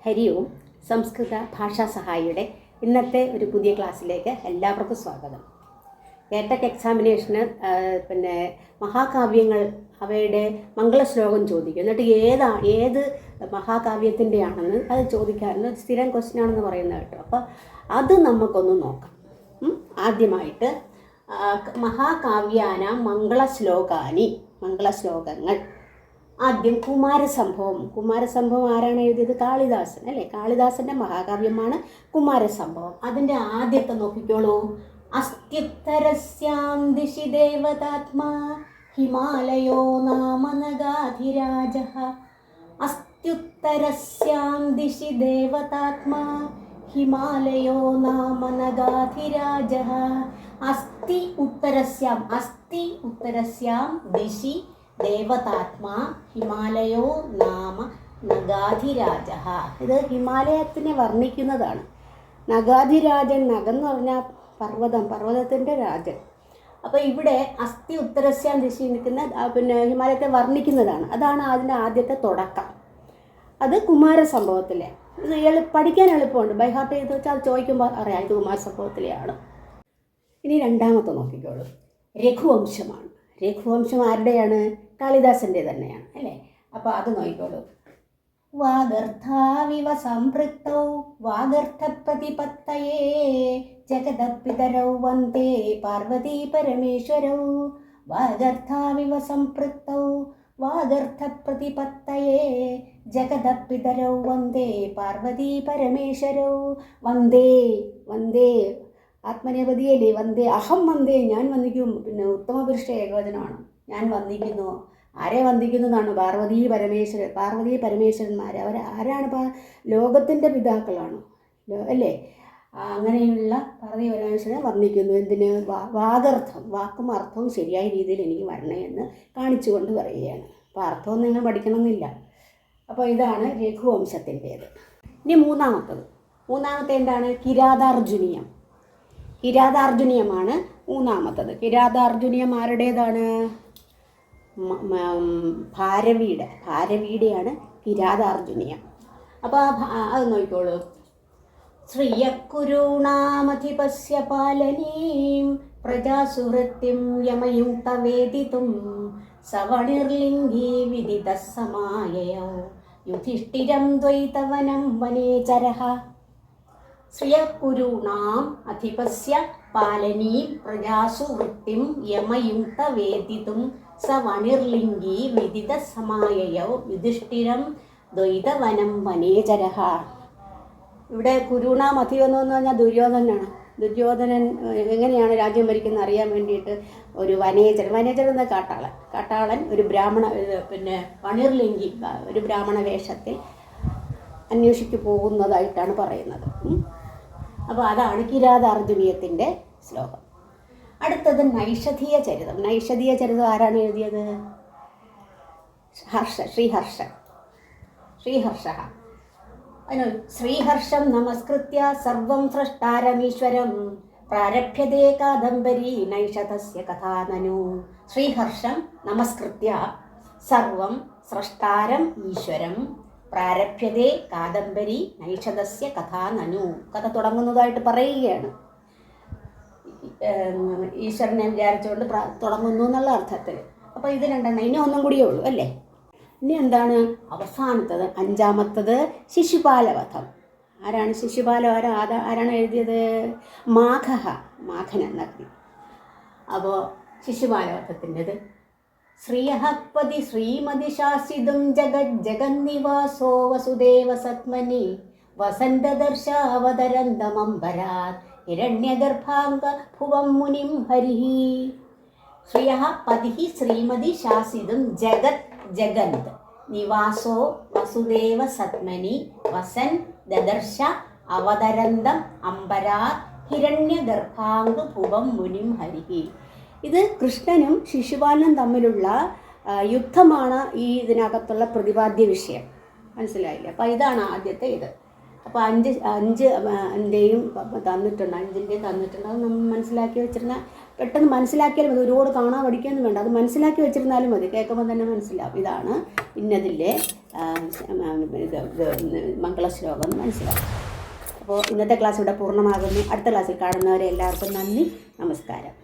ഹരി ഓം. സംസ്കൃത ഭാഷാ സഹായിയുടെ ഇന്നത്തെ ഒരു പുതിയ ക്ലാസ്സിലേക്ക് എല്ലാവർക്കും സ്വാഗതം. ടെക് എക്സാമിനേഷന് മഹാകാവ്യങ്ങൾ അവയുടെ മംഗളശ്ലോകം ചോദിക്കും. എന്നിട്ട് ഏത് മഹാകാവ്യത്തിൻ്റെ ആണെന്ന് അത് ചോദിക്കാറുണ്ട്. സ്ഥിരം ക്വസ്റ്റ്യൻ ആണെന്ന് പറയുന്നത് കേട്ടോ. അപ്പോൾ അത് നമുക്കൊന്ന് നോക്കാം. ആദ്യമായിട്ട് മഹാകാവ്യാനാം മംഗളശ്ലോകങ്ങൾ. ആദ്യം കുമാരസംഭവം ആരാണ് എഴുതിയത്? കാളിദാസൻ അല്ലേ? കാളിദാസൻ്റെ മഹാകാവ്യമാണ് കുമാരസംഭവം. അതിൻ്റെ ആദ്യത്തെ നോക്കിക്കോളൂ. അസ്ത്യുത്തരസ്യാം ദിശി ദേവതാത്മാ ഹിമാലയോ നാമ നഗാധിരാജഃ. അസ്ത്യുത്തരസ്യാം ദിശി ദേവതാത്മാ ഹിമാലയോ നാമ നഗാധിരാജഃ. അസ്തി ഉത്തരസ്യാം ദിശി ദേവതാത്മാ ഹിമാലയോ നാമ നഗാധിരാജഃ. ഇത് ഹിമാലയത്തിനെ വർണ്ണിക്കുന്നതാണ്. നഗാധിരാജൻ, നഗെന്ന് പറഞ്ഞാൽ പർവ്വതത്തിൻ്റെ രാജൻ. അപ്പോൾ ഇവിടെ അസ്ഥി ഉത്തരസ്യാം ദിശി നിൽക്കുന്ന ഹിമാലയത്തെ വർണ്ണിക്കുന്നതാണ്. അതാണ് അതിൻ്റെ ആദ്യത്തെ തുടക്കം. അത് കുമാരസംഭവത്തിലെ. ഇത് പഠിക്കാൻ എളുപ്പമുണ്ട്. ബൈ ഹാർട്ട് ചെയ്ത് വെച്ചാൽ അത് ചോദിക്കുമ്പോൾ അറിയാം ഇത് കുമാരസംഭവത്തിലെയാണ്. ഇനി രണ്ടാമത്തെ നോക്കിക്കോളൂ. രഘുവംശമാണ്. രഘുവംശം ആരുടെയാണ്? കാളിദാസൻ്റെ തന്നെയാണ് അല്ലേ? അപ്പോൾ അത് നോക്കിക്കോളൂ. വാഗർത്ഥാവിവ സംപൃക്തൗ വാഗർത്ഥപ്രതിപത്തയേ ജഗദപിതരൗ വന്ദേ പാർവതീ പരമേശ്വരൗ. വാഗർത്ഥാവിവ സംപൃക്തൗ വാഗർത്ഥപ്രതിപത്തയേ ജഗദപിതരൗ വന്ദേ പാർവതീ പരമേശ്വരൗ. വന്ദേ ആത്മനേപതിയല്ലേ? വന്ദേ അഹം വന്ദേ, ഞാൻ വന്ദിക്കും. ഉത്തമപുരുഷ ഏകവചനമാണ്. ഞാൻ വന്ദിക്കുന്നു. ആരെ വന്ദിക്കുന്നു എന്നാണ്? പാർവതീ പരമേശ്വരന്മാർ. അവർ ആരാണ്? ലോകത്തിൻ്റെ പിതാക്കളാണ് അല്ലേ? അങ്ങനെയുള്ള പാർവതീ പരമേശ്വരനെ വർണ്ണിക്കുന്നു. എന്തിന്? വാഗർത്ഥം, വാക്കും അർത്ഥവും ശരിയായ രീതിയിൽ എനിക്ക് വരണേ എന്ന് കാണിച്ചുകൊണ്ട് പറയുകയാണ്. അപ്പോൾ അർത്ഥവും നിങ്ങൾ പഠിക്കണമെന്നില്ല. അപ്പോൾ ഇതാണ് രഘുവംശത്തിൻ്റേത്. ഇനി മൂന്നാമത്തെ എന്താണ്? കിരാതാർജുനീയമാണ് മൂന്നാമത്തത്. കിരാതാർജുനീയം ആരുടേതാണ്? ഭാരവിയുടെയാണ് കിരാതാർജുനീയം. അപ്പോൾ അത് നോക്കിക്കോളൂ. ശ്രിയക്കുരുണാമധിപസ്യ പാലനീം പ്രജാസുഹൃത്തിം യമയുക്തവേദിതും സവണിർലിംഗീ വിദിതഃ സമായയൗ യുധിഷ്ഠിരം ദ്വൈതവനം വനേചരഃ. ശ്രിയക്കുരുണാം അധിപസ്യ പാലനീം പ്രജാസു വൃത്തിം യമയുക്തവേദിതും സവണിർലിംഗീ വിദിത സമായയൗ യുധിഷ്ഠിരം ദ്വൈതവനം വനേചരഃ. ഇവിടെ കുരുണാം അധിപം എന്ന് പറഞ്ഞാൽ ദുര്യോധനാണ്. ദുര്യോധനൻ എങ്ങനെയാണ് രാജ്യം ഭരിക്കുന്നത് അറിയാൻ വേണ്ടിയിട്ട് ഒരു വനേചരൻ എന്ന കാട്ടാളൻ ഒരു ബ്രാഹ്മണ വണിർലിംഗി ഒരു ബ്രാഹ്മണ വേഷത്തിൽ അന്വേഷിച്ചു പോകുന്നതായിട്ടാണ് പറയുന്നത്. അപ്പോൾ അതാണ് കിരാതാർജുനീയത്തിൻ്റെ ശ്ലോകം. അടുത്തത് നൈഷധീയ ചരിതം ആരാണ് എഴുതിയത്? ശ്രീഹർഷ. ശ്രീഹർഷം നമസ്കൃത്യ സർവം സ്രഷ്ടാരമീശ്വരം പ്രാരഭ്യതേ കാദംബരി നൈഷധസ്യ കഥാനനു. ശ്രീഹർഷം നമസ്കൃത്യ സർവം സ്രഷ്ടാരം ഈശ്വരം പ്രാരഭ്യതേ കാദംബരി നൈഷധസ്യ കഥാനനു. കഥ തുടങ്ങുന്നതായിട്ട് പറയുകയാണ്. ഈശ്വരനെ വിചാരിച്ചുകൊണ്ട് തുടങ്ങുന്നു എന്നുള്ള അർത്ഥത്തിൽ. അപ്പോൾ ഇത് രണ്ടെണ്ണം. ഇനി ഒന്നും കൂടിയേ ഉള്ളൂ അല്ലേ? ഇനി എന്താണ് അവസാനത്തത്? അഞ്ചാമത്തത് ശിശുപാലവധം. ആരാണ് ശിശുപാലവധം? ആരാണ് എഴുതിയത്? മാഘൻ എന്ന കവി. അപ്പോൾ ശിശുപാലവധത്തിൻ്റെത്. ശ്രീയഃപതി ശ്രീമതി ശാസിതും ജഗന്നിവാസോ വസുദേവ സത്മനി വസന്തദർശാവതരന്തമംബരാത് ഹിരണ്യഗർഭാംഗ ഭുവം മുനിം ഹരിഃ. ശ്രിയഃ പതിഃ ശ്രീമതി ശാസിതും ജഗന്ത് നിവാസോ വസുദേവ സത്മനി വസൻ ദദർശ അവതരന്തം അംബരാത് ഹിരണ്യഗർഭാംഗ ഭുവം മുനിം ഹരിഃ. ഇത് കൃഷ്ണനും ശിശുപാലനും തമ്മിലുള്ള യുദ്ധമാണ് ഈ ഇതിനകത്തുള്ള പ്രതിപാദ്യ വിഷയം. മനസ്സിലായില്ലേ? അപ്പോൾ ഇതാണ് ആദ്യത്തെ ഇത്. അപ്പോൾ അഞ്ചിൻ്റെയും തന്നിട്ടുണ്ട്, അത് നമ്മൾ മനസ്സിലാക്കി വെച്ചിരുന്നാൽ പെട്ടെന്ന് മനസ്സിലാക്കിയാലും മതി. ഒരുപാട് കാണാൻ പഠിക്കുകയൊന്നും വേണ്ട, അത് മനസ്സിലാക്കി വെച്ചിരുന്നാലും മതി. കേൾക്കുമ്പോൾ തന്നെ മനസ്സിലാവും ഇതാണ് ഇന്നതിലെ മംഗളശ്ലോകം എന്ന് മനസ്സിലാവും. അപ്പോൾ ഇന്നത്തെ ക്ലാസ് ഇവിടെ പൂർണ്ണമാകുന്നു. അടുത്ത ക്ലാസ്സിൽ കാണുന്നവരെ എല്ലാവർക്കും നന്ദി, നമസ്കാരം.